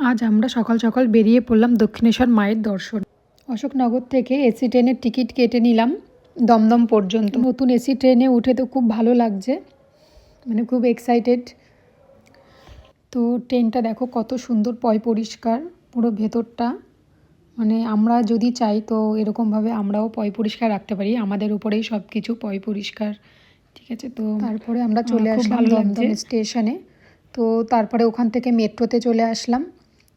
আজ আমরা সকাল সকাল বেরিয়ে পড়লাম দক্ষিণেশ্বর মায়ের দর্শন। অশোকনগর থেকে এসি ট্রেনের টিকিট কেটে নিলাম দমদম পর্যন্ত। নতুন এসি ট্রেনে উঠে তো খুব ভালো লাগছে, মানে খুব এক্সাইটেড। তো ট্রেনটা দেখো কত সুন্দর, পরিষ্কার পুরো ভেতরটা। মানে আমরা যদি চাই তো এরকমভাবে আমরাও পরিষ্কার রাখতে পারি, আমাদের উপরেই সব কিছু পরিষ্কার। ঠিক আছে, তো তারপরে আমরা চলে আসলাম দমদম স্টেশনে। তো তারপরে ওখান থেকে মেট্রোতে চলে আসলাম।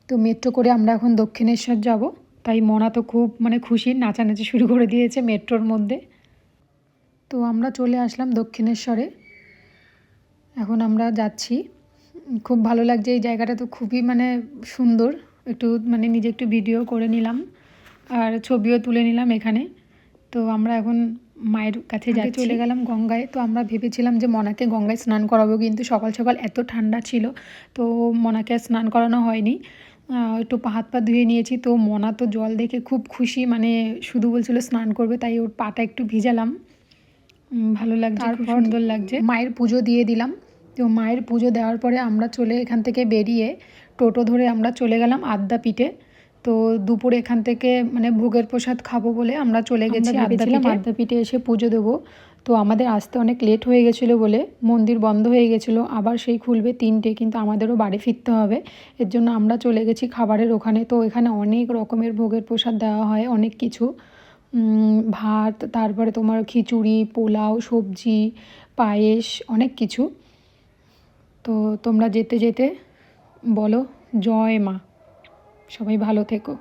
তো মেট্রো করে আমরা এখন দক্ষিণেশ্বর যাব। তাই মনা তো খুব খুশি, নাচানাচি শুরু করে দিয়েছে মেট্রোর মধ্যে। তো আমরা চলে আসলাম দক্ষিণেশ্বরে, এখন আমরা যাচ্ছি। খুব ভালো লাগছে, এই জায়গাটা তো খুবই সুন্দর। একটু নিজে একটু ভিডিও করে নিলাম আর ছবিও তুলে নিলাম এখানে। তো আমরা এখন মায়ের কাছে যাচ্ছি। চলে গেলাম গঙ্গায়। তো আমরা ভেবেছিলাম যে মনাকে গঙ্গায় স্নান করাবো, কিন্তু সকাল সকাল এত ঠান্ডা ছিল তো মনাকে স্নান করানো হয়নি। একটু হাত পা ধুয়ে নিয়েছি। তো মনা তো জল দেখে খুব খুশি, শুধু বলছিল স্নান করবে, তাই ওর পাটা একটু ভিজালাম। ভালো লাগছে, খুব সুন্দর লাগছে। মায়ের পুজো দিয়ে দিলাম। তো মায়ের পুজো দেওয়ার পরে আমরা এখান থেকে বেরিয়ে টোটো ধরে আমরা চলে গেলাম আদ্যাপীঠে। তো দুপুরে এখান থেকে ভোগের প্রসাদ খাবো বলে আমরা চলে গেছি আদ্যাপীঠে এসে পুজো দেবো। তো আমাদের আসতে অনেক লেট হয়ে গেছিলো বলে মন্দির বন্ধ হয়ে গেছিলো, আবার সেই খুলবে 3টে, কিন্তু আমাদেরও বাড়ি ফিরতে হবে। এর জন্য আমরা চলে গেছি খাবারের ওখানে। তো এখানে অনেক রকমের ভোগের প্রসাদ দেওয়া হয়, অনেক কিছু, ভাত, তারপরে তোমার খিচুড়ি, পোলাও, সবজি, পায়েস, অনেক কিছু। তো তোমরা যেতে যেতে বলো জয় মা, সবাই ভালো থেকো।